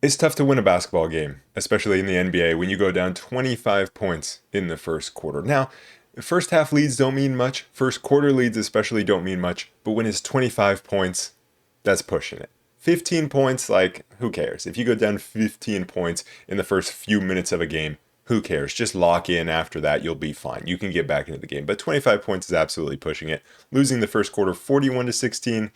It's tough to win a basketball game, especially in the NBA, when you go down 25 points in the first quarter. Now, first half leads don't mean much. First quarter leads especially don't mean much. But when it's 25 points, that's pushing it. 15 points, like, who cares? If you go down 15 points in the first few minutes of a game, who cares? Just lock in after that, you'll be fine. You can get back into the game. But 25 points is absolutely pushing it. Losing the first quarter 41 to 16,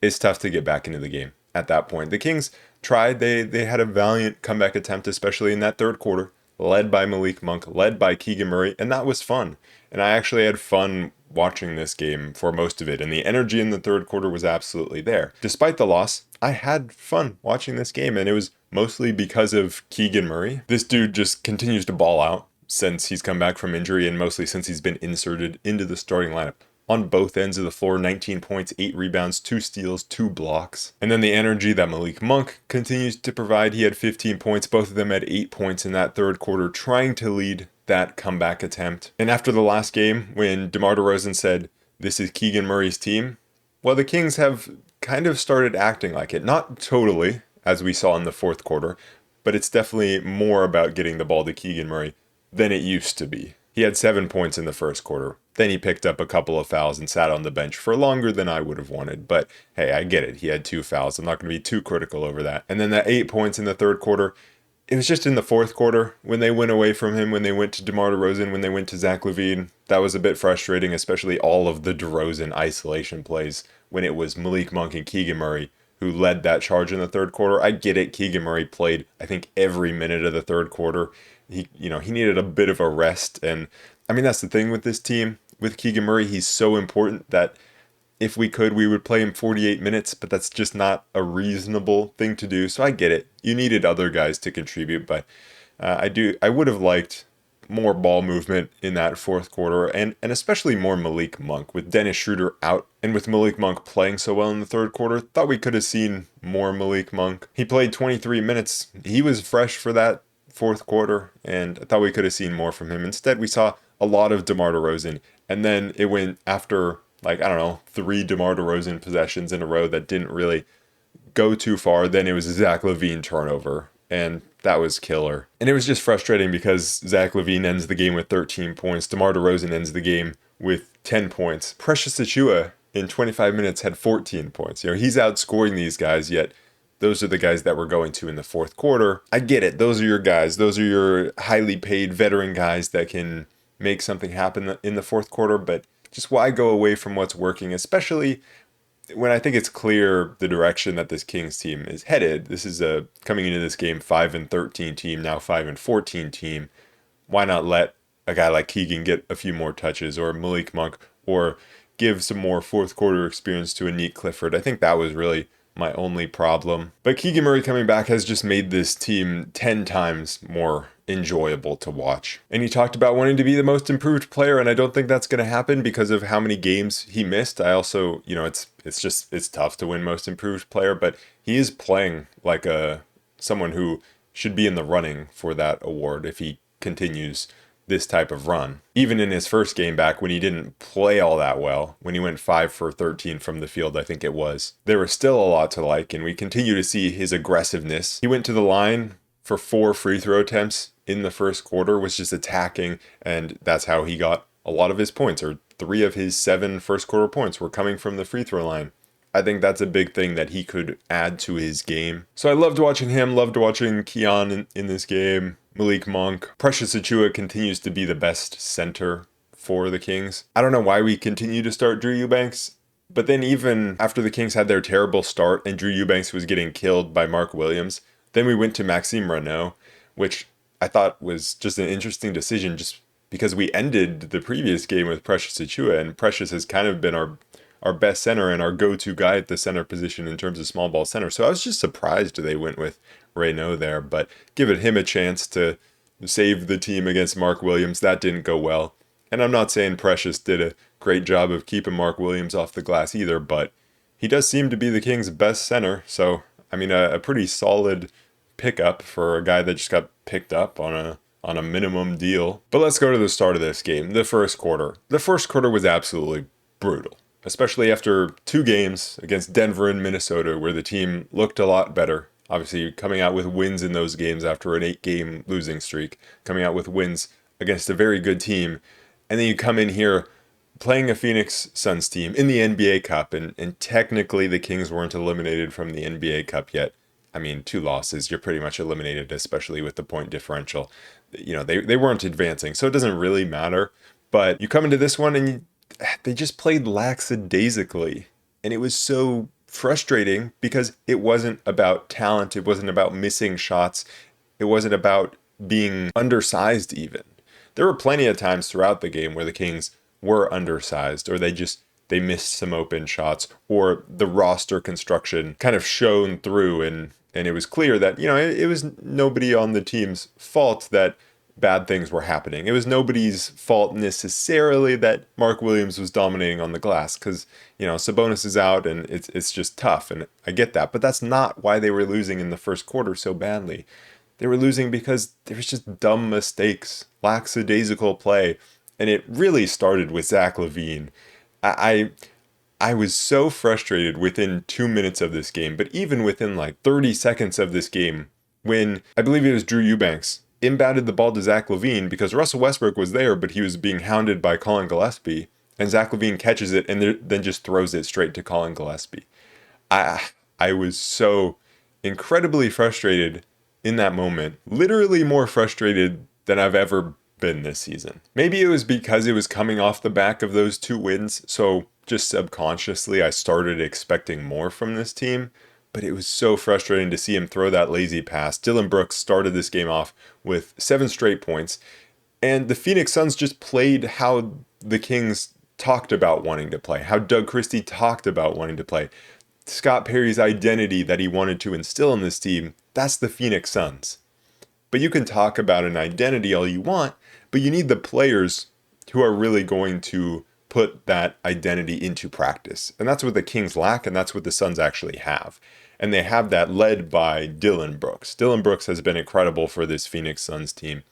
it's tough to get back into the game at that point. The Kings tried. They had a valiant comeback attempt, especially in that third quarter, led by Malik Monk, led by Keegan Murray, and that was fun. And I actually had fun watching this game for most of it, and the energy in the third quarter was absolutely there. Despite the loss, I had fun watching this game, and it was mostly because of Keegan Murray. This dude just continues to ball out since he's come back from injury, and mostly since he's been inserted into the starting lineup. On both ends of the floor, 19 points, 8 rebounds, 2 steals, 2 blocks. And then the energy that Malik Monk continues to provide. He had 15 points. Both of them had 8 points in that third quarter, trying to lead that comeback attempt. And after the last game, when DeMar DeRozan said, "This is Keegan Murray's team," well, the Kings have kind of started acting like it. Not totally, as we saw in the fourth quarter, but it's definitely more about getting the ball to Keegan Murray than it used to be. He had 7 points in the first quarter. Then he picked up a couple of fouls and sat on the bench for longer than I would have wanted. But hey, I get it. He had 2 fouls. I'm not going to be too critical over that. And then that 8 points in the third quarter, it was just in the fourth quarter when they went away from him, when they went to DeMar DeRozan, when they went to Zach LaVine. That was a bit frustrating, especially all of the DeRozan isolation plays when it was Malik Monk and Keegan Murray who led that charge in the third quarter. I get it. Keegan Murray played, I think, every minute of the third quarter. He needed a bit of a rest. And I mean, that's the thing with this team. With Keegan Murray, he's so important that if we could, we would play him 48 minutes, but that's just not a reasonable thing to do. So I get it. You needed other guys to contribute, but I would have liked more ball movement in that fourth quarter, and especially more Malik Monk. With Dennis Schroeder out and with Malik Monk playing so well in the third quarter, thought we could have seen more Malik Monk. He played 23 minutes. He was fresh for that fourth quarter, and I thought we could have seen more from him. Instead, we saw a lot of DeMar DeRozan, and then it went after, 3 DeMar DeRozan possessions in a row that didn't really go too far. Then it was a Zach LaVine turnover, and that was killer. And it was just frustrating because Zach LaVine ends the game with 13 points. DeMar DeRozan ends the game with 10 points. Precious Achiuwa in 25 minutes had 14 points. He's outscoring these guys, yet those are the guys that we're going to in the fourth quarter. I get it. Those are your guys. Those are your highly paid veteran guys that can make something happen in the fourth quarter, but just why go away from what's working, especially when I think it's clear the direction that this Kings team is headed. This is a coming into this game 5-13 team, now 5-14 team. Why not let a guy like Keegan get a few more touches, or Malik Monk, or give some more fourth quarter experience to Anik Clifford? I think that was really my only problem. But Keegan Murray coming back has just made this team 10 times more enjoyable to watch. And he talked about wanting to be the most improved player, and I don't think that's going to happen because of how many games he missed. I also, it's tough to win most improved player, but he is playing like someone who should be in the running for that award if he continues this type of run. Even in his first game back, when he didn't play all that well, when he went 5 for 13 from the field, I think it was, there was still a lot to like, and we continue to see his aggressiveness. He went to the line for 4 free throw attempts in the first quarter, was just attacking, and that's how he got a lot of his points, or 3 of his 7 first quarter points were coming from the free throw line. I think that's a big thing that he could add to his game. So I loved watching him, loved watching Keon in this game. Malik Monk. Precious Achiuwa continues to be the best center for the Kings. I don't know why we continue to start Drew Eubanks, but then even after the Kings had their terrible start and Drew Eubanks was getting killed by Mark Williams, then we went to Maxime Renaud, which I thought was just an interesting decision just because we ended the previous game with Precious Achiuwa, and Precious has kind of been our best center and our go-to guy at the center position in terms of small ball center. So I was just surprised they went with Renaud there, but giving him a chance to save the team against Mark Williams, that didn't go well. And I'm not saying Precious did a great job of keeping Mark Williams off the glass either, but he does seem to be the Kings' best center. So, I mean, a pretty solid pickup for a guy that just got picked up on a minimum deal. But let's go to the start of this game, the first quarter. The first quarter was absolutely brutal, especially after 2 games against Denver and Minnesota where the team looked a lot better, Obviously, coming out with wins in those games after an 8-game losing streak, coming out with wins against a very good team, and then you come in here playing a Phoenix Suns team in the NBA Cup, and technically the Kings weren't eliminated from the NBA Cup yet. I mean, 2 losses, you're pretty much eliminated, especially with the point differential. They weren't advancing, so it doesn't really matter. But you come into this one and they just played lackadaisically. And it was so frustrating because it wasn't about talent. It wasn't about missing shots. It wasn't about being undersized even. There were plenty of times throughout the game where the Kings were undersized, or they missed some open shots, or the roster construction kind of shone through, and it was clear that, it was nobody on the team's fault that bad things were happening. It was nobody's fault necessarily that Mark Williams was dominating on the glass, because, Sabonis is out and it's just tough, and I get that. But that's not why they were losing in the first quarter so badly. They were losing because there was just dumb mistakes, lackadaisical play, and it really started with Zach LaVine. I was so frustrated within 2 minutes of this game, but even within like 30 seconds of this game, when I believe it was Drew Eubanks inbounded the ball to Zach LaVine because Russell Westbrook was there, but he was being hounded by Colin Gillespie, and Zach LaVine catches it and then just throws it straight to Colin Gillespie. I was so incredibly frustrated in that moment, literally more frustrated than I've ever been this season. Maybe it was because it was coming off the back of those 2 wins, so just subconsciously I started expecting more from this team, but it was so frustrating to see him throw that lazy pass. Dillon Brooks started this game off with 7 straight points, and the Phoenix Suns just played how the Kings talked about wanting to play, how Doug Christie talked about wanting to play. Scott Perry's identity that he wanted to instill in this team, that's the Phoenix Suns. But you can talk about an identity all you want, but you need the players who are really going to put that identity into practice. And that's what the Kings lack, and that's what the Suns actually have. And they have that led by Dillon Brooks. Dillon Brooks has been incredible for this Phoenix Suns team.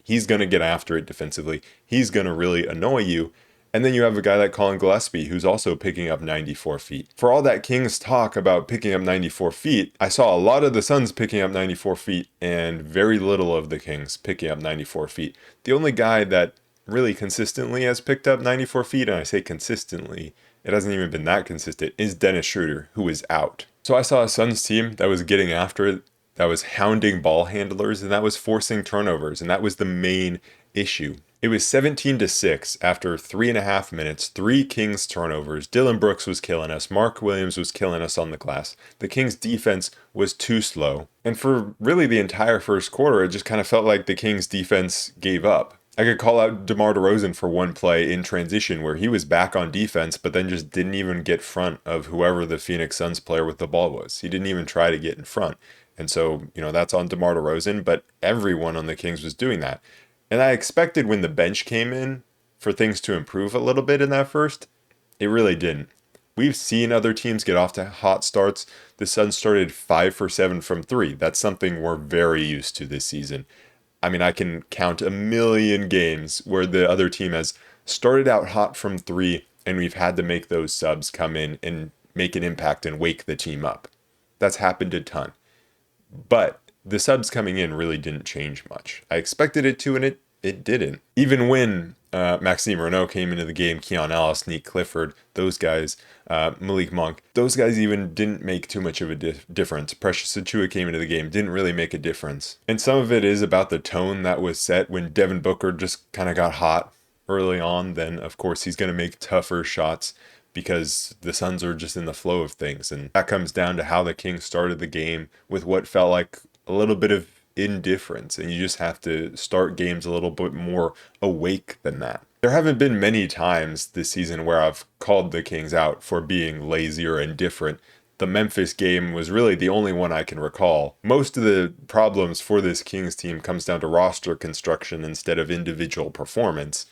He's going to get after it defensively. He's going to really annoy you. And then you have a guy like Colin Gillespie, who's also picking up 94 feet. For all that Kings talk about picking up 94 feet, I saw a lot of the Suns picking up 94 feet and very little of the Kings picking up 94 feet. The only guy that really consistently has picked up 94 feet, and I say consistently, it hasn't even been that consistent, is Dennis Schroeder, who is out. So I saw a Suns team that was getting after it, that was hounding ball handlers, and that was forcing turnovers, and that was the main issue. It was 17-6 after 3.5 minutes, 3 Kings turnovers. Dillon Brooks was killing us. Mark Williams was killing us on the glass. The Kings defense was too slow. And for really the entire first quarter, it just kind of felt like the Kings defense gave up. I could call out DeMar DeRozan for one play in transition where he was back on defense, but then just didn't even get front of whoever the Phoenix Suns player with the ball was. He didn't even try to get in front. And so, that's on DeMar DeRozan, but everyone on the Kings was doing that. And I expected when the bench came in for things to improve a little bit in that first. It really didn't. We've seen other teams get off to hot starts. The Suns started 5 for 7 from 3. That's something we're very used to this season. I mean, I can count a million games where the other team has started out hot from 3, and we've had to make those subs come in and make an impact and wake the team up. That's happened a ton. But the subs coming in really didn't change much. I expected it to, and it didn't. Even when Maxime Renaud came into the game, Keon Ellis, Nick Clifford, those guys, Malik Monk, those guys even didn't make too much of a difference. Precious Achiuwa came into the game, didn't really make a difference. And some of it is about the tone that was set when Devin Booker just kind of got hot early on. Then, of course, he's going to make tougher shots because the Suns are just in the flow of things. And that comes down to how the Kings started the game with what felt like a little bit of indifference, and you just have to start games a little bit more awake than that. There haven't been many times this season where I've called the Kings out for being lazy or indifferent. The Memphis game was really the only one I can recall. Most of the problems for this Kings team comes down to roster construction instead of individual performance.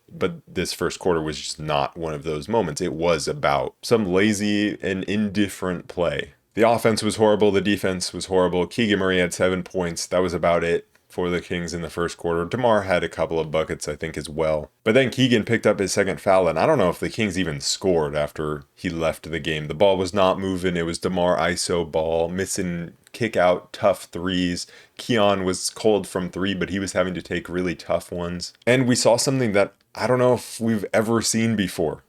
But this first quarter was just not one of those moments. It was about some lazy and indifferent play. The offense was horrible. The defense was horrible. Keegan Murray had 7 points. That was about it. for the Kings in the first quarter. DeMar had a couple of buckets, I think, as well. But then Keegan picked up his second foul, and I don't know if the Kings even scored after he left the game. The ball was not moving. It was DeMar ISO ball, missing kick out tough threes. Keon was cold from three, but he was having to take really tough ones. And we saw something that I don't know if we've ever seen before.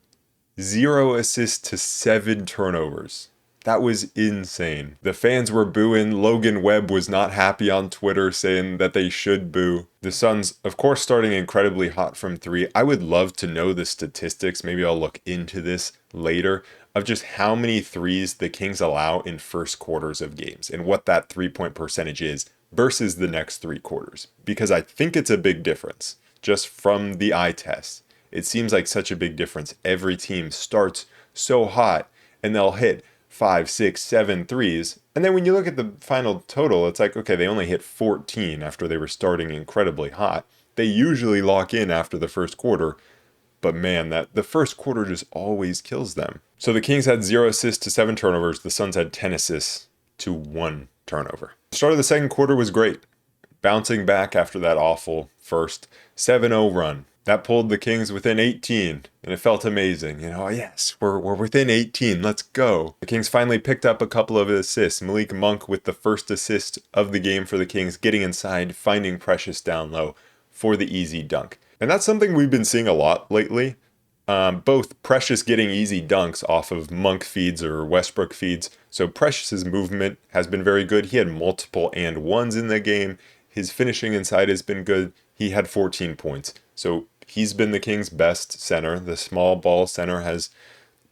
0 assists to 7 turnovers. That was insane. The fans were booing. Logan Webb was not happy on Twitter, saying that they should boo. The Suns, of course, starting incredibly hot from three. I would love to know the statistics. Maybe I'll look into this later of just how many threes the Kings allow in first quarters of games and what that 3-point percentage is versus the next 3 quarters. Because I think it's a big difference just from the eye test. It seems like such a big difference. Every team starts so hot and they'll hit 5, 6, 7 threes. And then when you look at the final total, it's like, okay, they only hit 14 after they were starting incredibly hot. They usually lock in after the first quarter. But man, that the first quarter just always kills them. So the Kings had 0 assists to 7 turnovers. The Suns had 10 assists to 1 turnover. The start of the second quarter was great. Bouncing back after that awful first 7-0 run. That pulled the Kings within 18, and it felt amazing. Yes, we're within 18, let's go. The Kings finally picked up a couple of assists. Malik Monk with the first assist of the game for the Kings, getting inside, finding Precious down low for the easy dunk. And that's something we've been seeing a lot lately. Both Precious getting easy dunks off of Monk feeds or Westbrook feeds. So Precious's movement has been very good. He had multiple and ones in the game. His finishing inside has been good. He had 14 points. So he's been the Kings' best center. The small ball center has,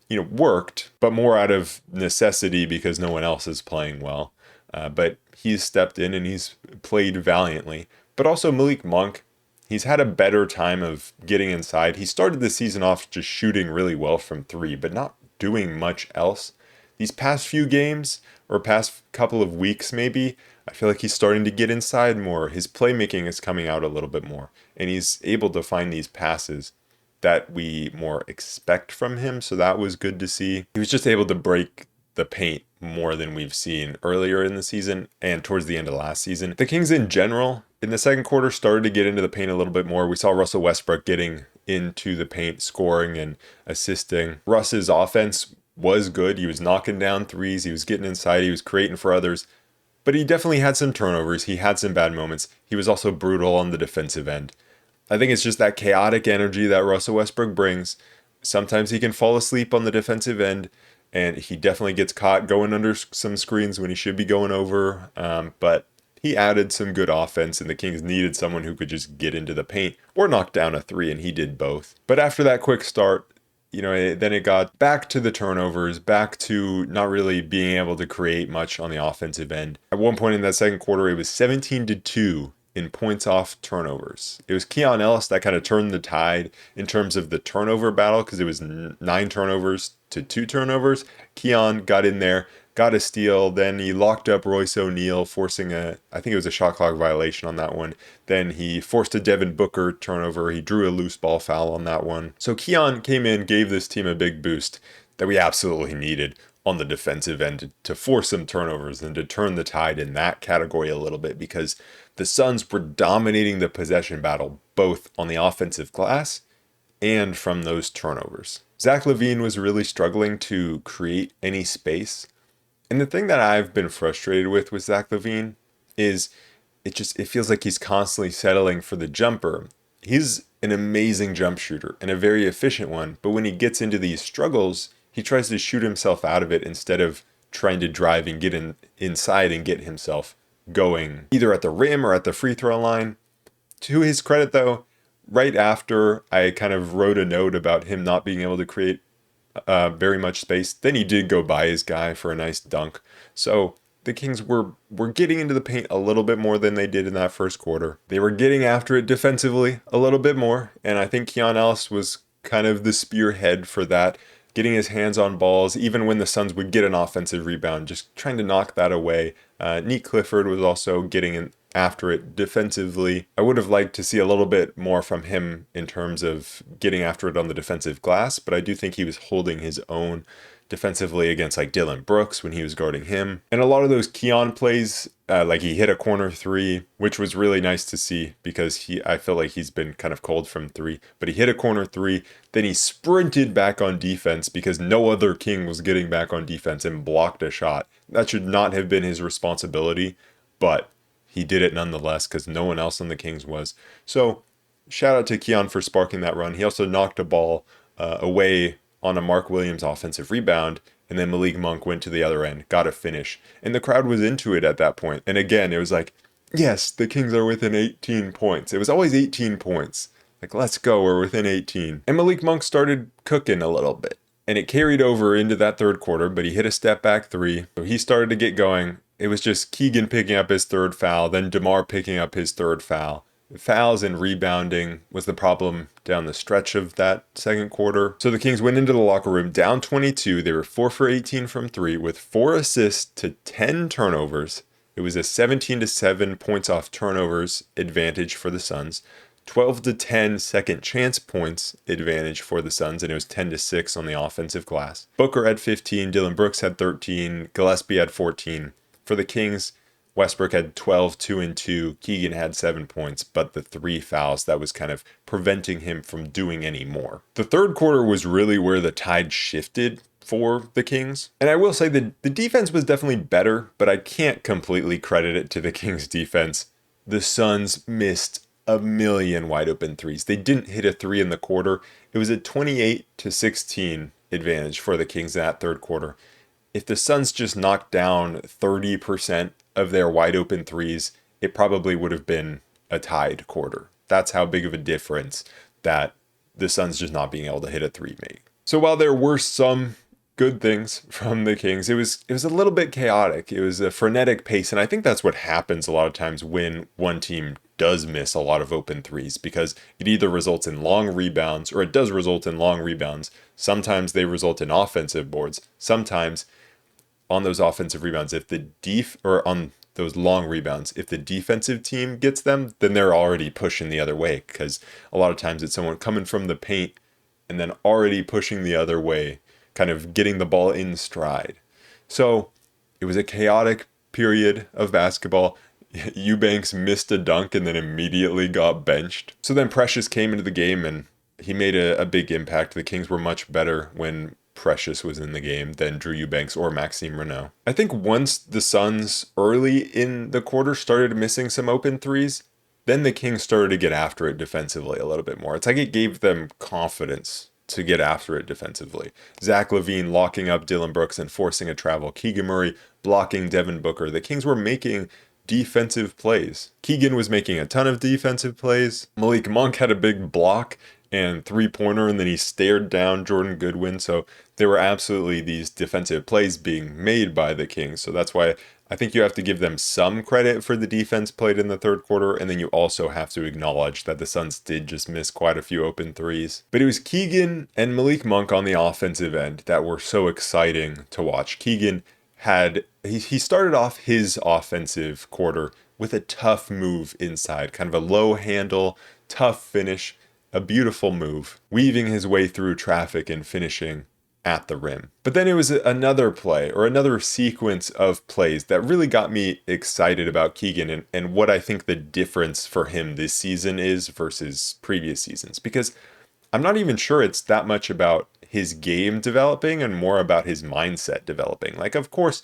worked, but more out of necessity because no one else is playing well. But he's stepped in and he's played valiantly. But also Malik Monk, he's had a better time of getting inside. He started the season off just shooting really well from three, but not doing much else. These past few games, or past couple of weeks maybe, I feel like he's starting to get inside more. His playmaking is coming out a little bit more. And he's able to find these passes that we more expect from him. So that was good to see. He was just able to break the paint more than we've seen earlier in the season and towards the end of last season. The Kings in general, in the second quarter, started to get into the paint a little bit more. We saw Russell Westbrook getting into the paint, scoring and assisting. Russ's offense was good. He was knocking down threes. He was getting inside. He was creating for others. But he definitely had some turnovers. He had some bad moments. He was also brutal on the defensive end. I think it's just that chaotic energy that Russell Westbrook brings. Sometimes he can fall asleep on the defensive end, and he definitely gets caught going under some screens when he should be going over. But he added some good offense, and the Kings needed someone who could just get into the paint or knock down a three, and he did both. But after that quick start, then it got back to the turnovers, back to not really being able to create much on the offensive end. At one point in that second quarter, it was 17-2 in points off turnovers. It was Keon Ellis that kind of turned the tide in terms of the turnover battle because it was 9 turnovers to 2 turnovers. Keon got in there, got a steal, then he locked up Royce O'Neal, forcing I think it was a shot clock violation on that one. Then he forced a Devin Booker turnover. He drew a loose ball foul on that one. So Keon came in, gave this team a big boost that we absolutely needed on the defensive end to force some turnovers and to turn the tide in that category a little bit because the Suns were dominating the possession battle both on the offensive glass and from those turnovers. Zach LaVine was really struggling to create any space. And the thing that I've been frustrated with Zach LaVine is it feels like he's constantly settling for the jumper. He's an amazing jump shooter and a very efficient one, but when he gets into these struggles, he tries to shoot himself out of it instead of trying to drive and get inside and get himself going either at the rim or at the free throw line. To his credit though, right after I kind of wrote a note about him not being able to create very much space, then he did go by his guy for a nice dunk. So the Kings were getting into the paint a little bit more than they did in that first quarter. They were getting after it defensively a little bit more, and I think Keon Ellis was kind of the spearhead for that, getting his hands on balls, even when the Suns would get an offensive rebound, just trying to knock that away. Neat Clifford was also getting after it defensively. I would have liked to see a little bit more from him in terms of getting after it on the defensive glass, but I do think he was holding his own defensively against like Dillon Brooks when he was guarding him. And a lot of those Keon plays, like he hit a corner three, which was really nice to see because I feel like he's been kind of cold from three, but he hit a corner three. Then he sprinted back on defense because no other King was getting back on defense and blocked a shot. That should not have been his responsibility, but he did it nonetheless because no one else on the Kings was. So shout out to Keon for sparking that run. He also knocked a ball away on a Mark Williams offensive rebound, and then Malik Monk went to the other end, got a finish. And the crowd was into it at that point. And again, it was like, yes, the Kings are within 18 points. It was always 18 points. Like, let's go, we're within 18. And Malik Monk started cooking a little bit. And it carried over into that third quarter, but he hit a step back three. So he started to get going. It was just Keegan picking up his third foul, then DeMar picking up his third foul. Fouls and rebounding was the problem down the stretch of that second quarter. So the Kings went into the locker room down 22. They were 4 for 18 from three with 4 assists to 10 turnovers. It was a 17-7 points off turnovers advantage for the Suns. 12-10 second chance points advantage for the Suns, and it was 10-6 on the offensive glass. Booker had 15, Dillon Brooks had 13, Gillespie had 14. For the Kings, Westbrook had 12, 2 and 2. Keegan had 7 points, but the 3 fouls, that was kind of preventing him from doing any more. The third quarter was really where the tide shifted for the Kings. And I will say that the defense was definitely better, but I can't completely credit it to the Kings defense. The Suns missed a million wide open threes. They didn't hit a three in the quarter. It was a 28-16 advantage for the Kings in that third quarter. If the Suns just knocked down 30% of their wide open threes, it probably would have been a tied quarter. That's how big of a difference that the Suns just not being able to hit a three made. So while there were some good things from the Kings, it was a little bit chaotic. It was a frenetic pace, and I think that's what happens a lot of times when one team does miss a lot of open threes, because it either results in long rebounds or it does result in long rebounds. Sometimes they result in offensive boards. Sometimes on those offensive rebounds, on those long rebounds, if the defensive team gets them, then they're already pushing the other way, because a lot of times it's someone coming from the paint and then already pushing the other way, kind of getting the ball in stride. So it was a chaotic period of basketball. Eubanks missed a dunk and then immediately got benched. So then Precious came into the game and he made a big impact. The Kings were much better when Precious was in the game than Drew Eubanks or Maxime Renaud. I think once the Suns early in the quarter started missing some open threes, then the Kings started to get after it defensively a little bit more. It's like it gave them confidence to get after it defensively. Zach LaVine locking up Dillon Brooks and forcing a travel. Keegan Murray blocking Devin Booker. The Kings were making defensive plays. Keegan was making a ton of defensive plays. Malik Monk had a big block and three-pointer, and then he stared down Jordan Goodwin. So there were absolutely these defensive plays being made by the Kings. So that's why I think you have to give them some credit for the defense played in the third quarter, and then you also have to acknowledge that the Suns did just miss quite a few open threes. But it was Keegan and Malik Monk on the offensive end that were so exciting to watch. Keegan he started off his offensive quarter with a tough move inside, kind of a low handle, tough finish, a beautiful move, weaving his way through traffic and finishing at the rim. But then it was another play or another sequence of plays that really got me excited about Keegan and what I think the difference for him this season is versus previous seasons, because I'm not even sure it's that much about his game developing and more about his mindset developing. Like, of course,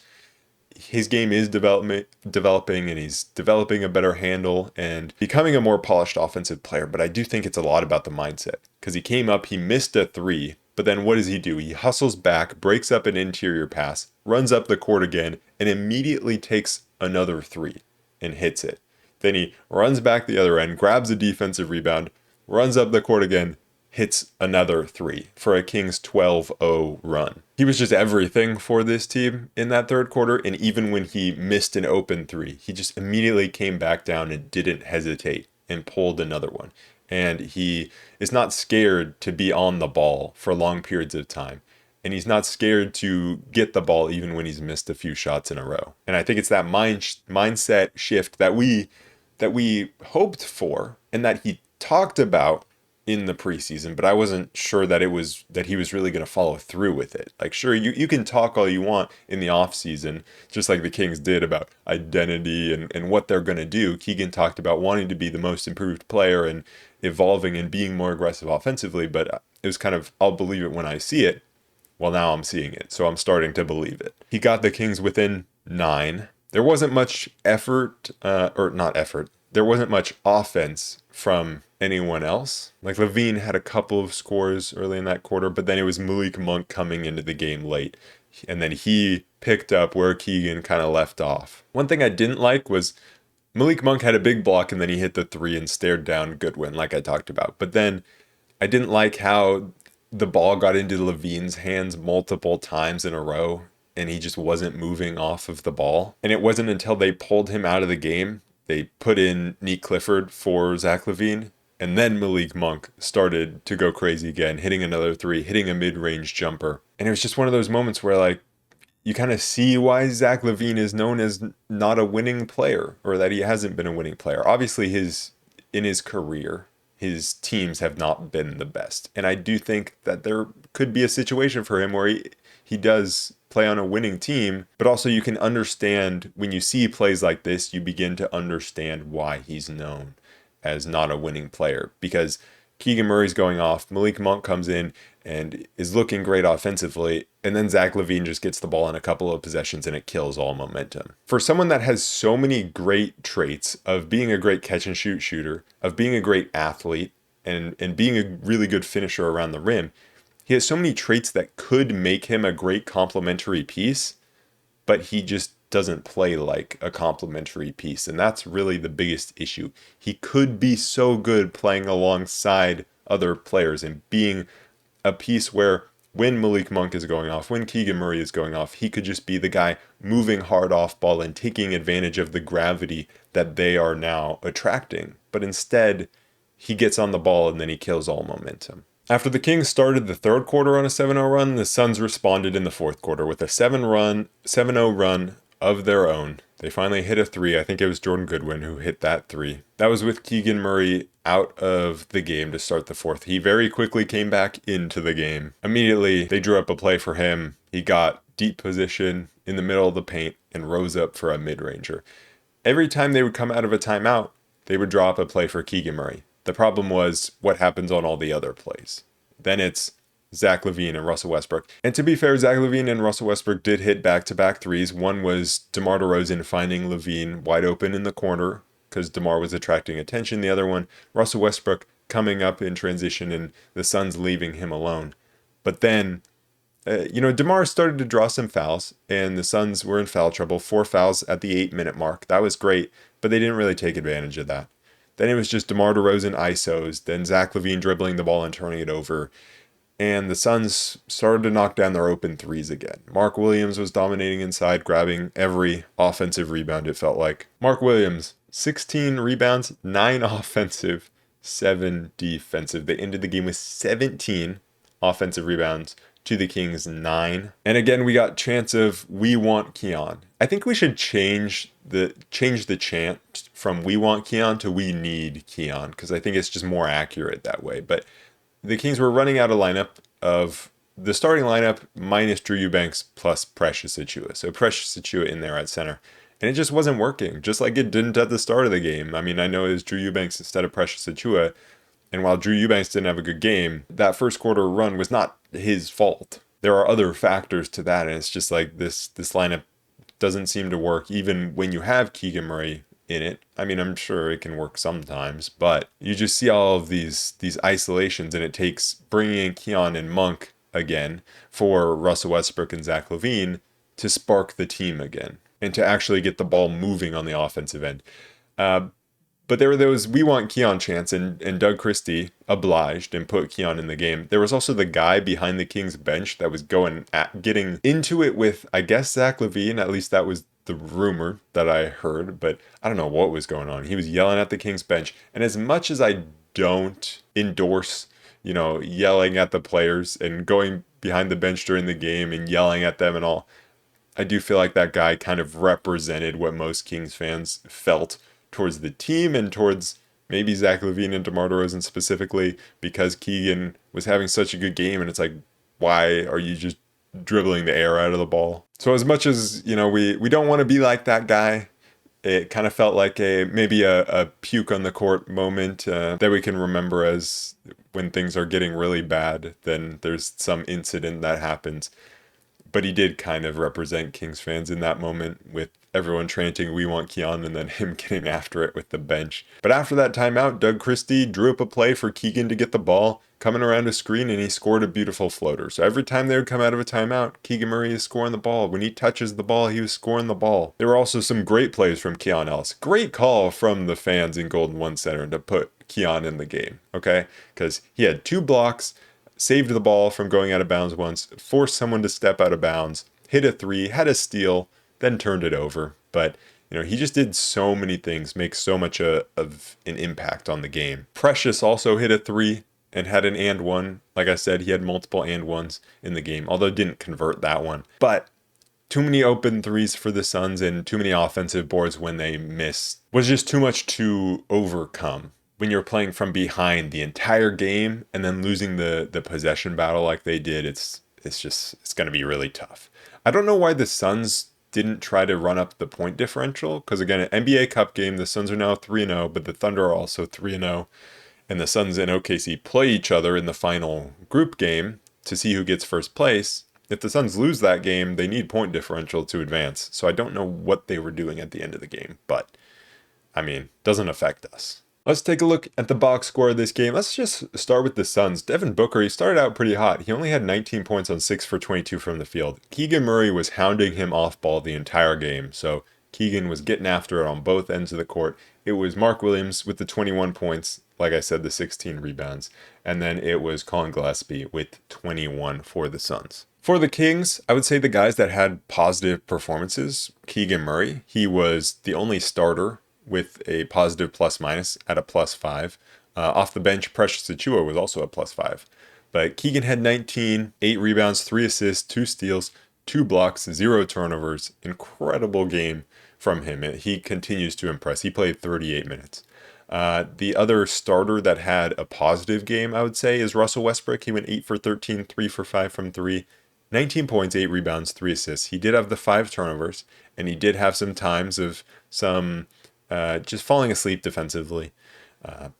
his game is developing and he's developing a better handle and becoming a more polished offensive player. But I do think it's a lot about the mindset, because he came up, he missed a three, but then what does he do? He hustles back, breaks up an interior pass, runs up the court again, and immediately takes another three and hits it. Then he runs back the other end, grabs a defensive rebound, runs up the court again, hits another three for a Kings 12-0 run. He was just everything for this team in that third quarter, and even when he missed an open three, he just immediately came back down and didn't hesitate and pulled another one. And he is not scared to be on the ball for long periods of time. And he's not scared to get the ball even when he's missed a few shots in a row. And I think it's that mindset shift that we hoped for and that he talked about in the preseason, but I wasn't sure that he was really going to follow through with it. Like, sure, you can talk all you want in the off season, just like the Kings did about identity and what they're going to do. Keegan talked about wanting to be the most improved player and evolving and being more aggressive offensively, but it was kind of, I'll believe it when I see it. Well, now I'm seeing it, so I'm starting to believe it. He got the Kings within 9. There wasn't much effort, or not effort. There wasn't much offense from anyone else. Like, Levine had a couple of scores early in that quarter, but then it was Malik Monk coming into the game late. And then he picked up where Keegan kind of left off. One thing I didn't like was Malik Monk had a big block and then he hit the 3 and stared down Goodwin, like I talked about. But then I didn't like how the ball got into Levine's hands multiple times in a row and he just wasn't moving off of the ball. And it wasn't until they pulled him out of the game, they put in Nick Clifford for Zach LaVine, and then Malik Monk started to go crazy again, hitting another 3, hitting a mid-range jumper. And it was just one of those moments where, like, you kind of see why Zach LaVine is known as not a winning player, or that he hasn't been a winning player. Obviously, in his career, his teams have not been the best. And I do think that there could be a situation for him where he does play on a winning team, but also you can understand when you see plays like this, you begin to understand why he's known as not a winning player, because Keegan Murray's going off, Malik Monk comes in and is looking great offensively, and then Zach LaVine just gets the ball in a couple of possessions and it kills all momentum. For someone that has so many great traits of being a great catch and shoot shooter, of being a great athlete, and being a really good finisher around the rim, he has so many traits that could make him a great complementary piece, but he just doesn't play like a complementary piece. And that's really the biggest issue. He could be so good playing alongside other players and being a piece where when Malik Monk is going off, when Keegan Murray is going off, he could just be the guy moving hard off ball and taking advantage of the gravity that they are now attracting. But instead, he gets on the ball and then he kills all momentum. After the Kings started the third quarter on a 7-0 run, the Suns responded in the fourth quarter with a 7-0 run of their own. They finally hit a 3. I think it was Jordan Goodwin who hit that 3. That was with Keegan Murray out of the game to start the fourth. He very quickly came back into the game. Immediately, they drew up a play for him. He got deep position in the middle of the paint and rose up for a mid-ranger. Every time they would come out of a timeout, they would draw up a play for Keegan Murray. The problem was what happens on all the other plays. Then it's Zach LaVine and Russell Westbrook. And to be fair, Zach LaVine and Russell Westbrook did hit back-to-back threes. One was DeMar DeRozan finding LaVine wide open in the corner because DeMar was attracting attention. The other one, Russell Westbrook coming up in transition and the Suns leaving him alone. But then, DeMar started to draw some fouls and the Suns were in foul trouble. 4 fouls at the 8-minute mark. That was great, but they didn't really take advantage of that. Then it was just DeMar DeRozan ISOs, then Zach LaVine dribbling the ball and turning it over. And the Suns started to knock down their open threes again. Mark Williams was dominating inside, grabbing every offensive rebound, it felt like. Mark Williams, 16 rebounds, 9 offensive, 7 defensive. They ended the game with 17 offensive rebounds to the Kings' 9. And again, we got chants of "We want Keon." I think we should change the chant from "We want Keon" to "We need Keon," because I think it's just more accurate that way. But the Kings were running out of lineup of the starting lineup minus Drew Eubanks plus Precious Achiuwa. So Precious Achiuwa in there at center. And it just wasn't working, just like it didn't at the start of the game. I mean, I know it was Drew Eubanks instead of Precious Achiuwa. And while Drew Eubanks didn't have a good game, that first quarter run was not his fault. There are other factors to that, and it's just like this lineup doesn't seem to work even when you have Keegan Murray in it. I mean, I'm sure it can work sometimes, but you just see all of these isolations, and it takes bringing in Keon and Monk again for Russell Westbrook and Zach LaVine to spark the team again and to actually get the ball moving on the offensive end. But there were those "We want Keon" chants, and Doug Christie obliged and put Keon in the game. There was also the guy behind the Kings bench that was getting into it with, I guess, Zach LaVine. At least that was the rumor that I heard, but I don't know what was going on. He was yelling at the Kings bench. And as much as I don't endorse, yelling at the players and going behind the bench during the game and yelling at them and all, I do feel like that guy kind of represented what most Kings fans felt towards the team and towards maybe Zach LaVine and DeMar DeRozan specifically, because Keegan was having such a good game, and it's like, why are you just dribbling the air out of the ball? So as much as, we don't want to be like that guy, it kind of felt like maybe a puke on the court moment that we can remember as when things are getting really bad, then there's some incident that happens. But he did kind of represent Kings fans in that moment with everyone chanting, "We want Keon," and then him getting after it with the bench. But after that timeout, Doug Christie drew up a play for Keegan to get the ball, coming around a screen, and he scored a beautiful floater. So every time they would come out of a timeout, Keegan Murray is scoring the ball. When he touches the ball, he was scoring the ball. There were also some great plays from Keon Ellis. Great call from the fans in Golden One Center to put Keon in the game, okay? Because he had 2 blocks, saved the ball from going out of bounds once, forced someone to step out of bounds, hit a 3, had a steal, then turned it over. But, he just did so many things, make so much of an impact on the game. Precious also hit a 3 and had an and one. Like I said, he had multiple and ones in the game, although didn't convert that one. But too many open threes for the Suns and too many offensive boards when they missed was just too much to overcome. When you're playing from behind the entire game and then losing the possession battle like they did, it's going to be really tough. I don't know why the Suns didn't try to run up the point differential, because again, an NBA Cup game, the Suns are now 3-0, but the Thunder are also 3-0, and the Suns and OKC play each other in the final group game to see who gets first place. If the Suns lose that game, they need point differential to advance. So I don't know what they were doing at the end of the game, but doesn't affect us. Let's take a look at the box score of this game. Let's just start with the Suns. Devin Booker, he started out pretty hot. He only had 19 points on 6 for 22 from the field. Keegan Murray was hounding him off ball the entire game, so Keegan was getting after it on both ends of the court. It was Mark Williams with the 21 points, like I said, the 16 rebounds, and then it was Colin Gillespie with 21 for the Suns. For the Kings, I would say the guys that had positive performances, Keegan Murray, he was the only starter with a positive plus-minus at a +5. Off the bench, Precious Achiuwa was also a +5. But Keegan had 19, 8 rebounds, 3 assists, 2 steals, 2 blocks, 0 turnovers. Incredible game from him. He continues to impress. He played 38 minutes. The other starter that had a positive game, I would say, is Russell Westbrook. He went 8 for 13, 3 for 5 from 3. 19 points, 8 rebounds, 3 assists. He did have the 5 turnovers, and he did have some times of some just falling asleep defensively.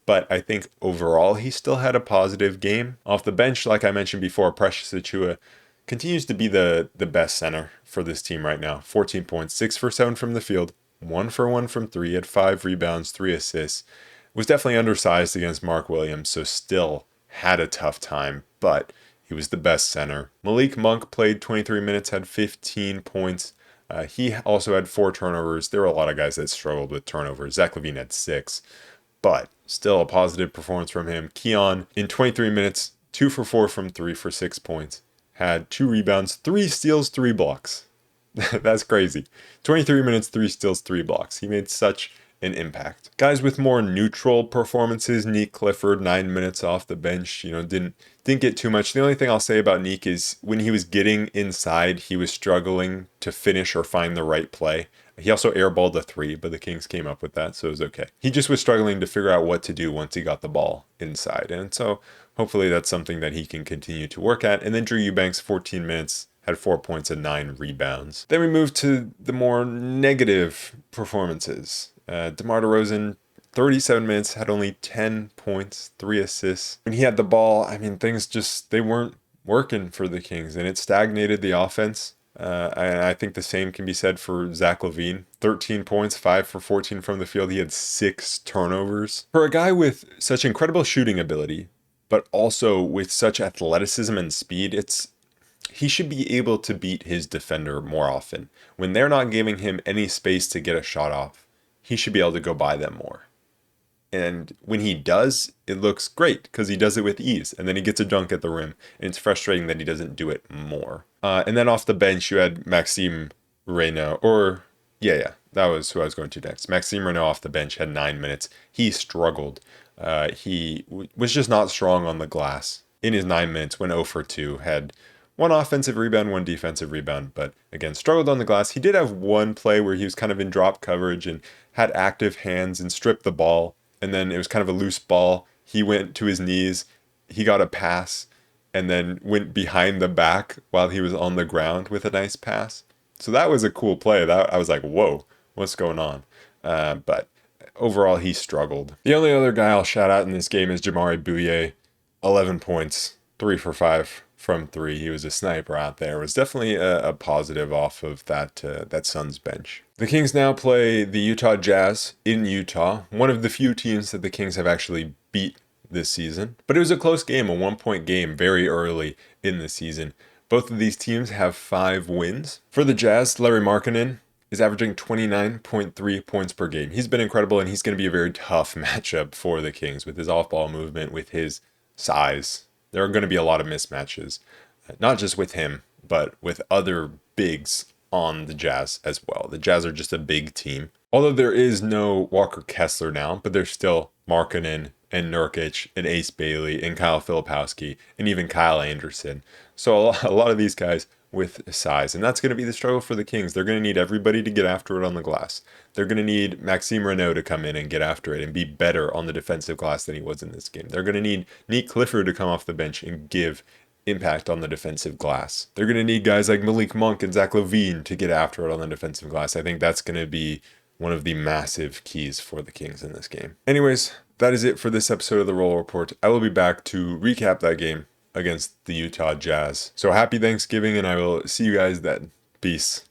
But I think overall he still had a positive game. Off the bench, like I mentioned before, Precious Achiuwa continues to be the best center for this team right now. 14 points, 6 for 7 from the field, 1 for 1 from 3, had 5 rebounds, 3 assists. Was definitely undersized against Mark Williams, so still had a tough time, but he was the best center. Malik Monk played 23 minutes, had 15 points. He also had 4 turnovers. There were a lot of guys that struggled with turnovers. Zach LaVine had 6, but still a positive performance from him. Keon, in 23 minutes, 2 for 4 from 3 for 6 points. Had 2 rebounds, 3 steals, 3 blocks. That's crazy. 23 minutes, 3 steals, 3 blocks. He made such an impact. Guys with more neutral performances, Nick Clifford, 9 minutes off the bench, didn't get too much. The only thing I'll say about Nick is when he was getting inside, he was struggling to finish or find the right play. He also airballed a 3, but the Kings came up with that, so it was okay. He just was struggling to figure out what to do once he got the ball inside, and so hopefully that's something that he can continue to work at. And then Drew Eubanks, 14 minutes, had 4 points and 9 rebounds. Then we move to the more negative performances. DeMar DeRozan, 37 minutes, had only 10 points, 3 assists. When he had the ball, things they weren't working for the Kings, and it stagnated the offense. And I think the same can be said for Zach LaVine. 13 points, 5 for 14 from the field. He had 6 turnovers. For a guy with such incredible shooting ability, but also with such athleticism and speed, he should be able to beat his defender more often. When they're not giving him any space to get a shot off, he should be able to go by them more. And when he does, it looks great because he does it with ease. And then he gets a dunk at the rim. And it's frustrating that he doesn't do it more. And then off the bench, you had Maxime Reynaud. That was who I was going to next. Maxime Reynaud off the bench had 9 minutes. He struggled. He was just not strong on the glass. In his 9 minutes, went 0 for 2, had 1 offensive rebound, 1 defensive rebound, but again, struggled on the glass. He did have one play where he was kind of in drop coverage and had active hands and stripped the ball and then it was kind of a loose ball. He went to his knees, he got a pass, and then went behind the back while he was on the ground with a nice pass. So that was a cool play. That I was like, whoa, what's going on? But overall, he struggled. The only other guy I'll shout out in this game is Jamari Bouye. 11 points, 3 for 5 from 3. He was a sniper out there. It was definitely a positive off of that Suns bench. The Kings now play the Utah Jazz in Utah, one of the few teams that the Kings have actually beat this season. But it was a close game, a 1-point game very early in the season. Both of these teams have 5 wins. For the Jazz, Larry Markkanen is averaging 29.3 points per game. He's been incredible, and he's going to be a very tough matchup for the Kings with his off-ball movement, with his size. There are going to be a lot of mismatches, not just with him, but with other bigs on the Jazz as well. The Jazz are just a big team. Although there is no Walker Kessler now, but there's still Markkanen and Nurkic and Ace Bailey and Kyle Filipowski and even Kyle Anderson. So a lot of these guys with size, and that's going to be the struggle for the Kings. They're going to need everybody to get after it on the glass. They're going to need Maxime Renaud to come in and get after it and be better on the defensive glass than he was in this game. They're going to need Nick Clifford to come off the bench and give impact on the defensive glass. They're going to need guys like Malik Monk and Zach LaVine to get after it on the defensive glass. I think that's going to be one of the massive keys for the Kings in this game. Anyways, that is it for this episode of the Roll Report. I will be back to recap that game against the Utah Jazz. So happy Thanksgiving, and I will see you guys then. Peace.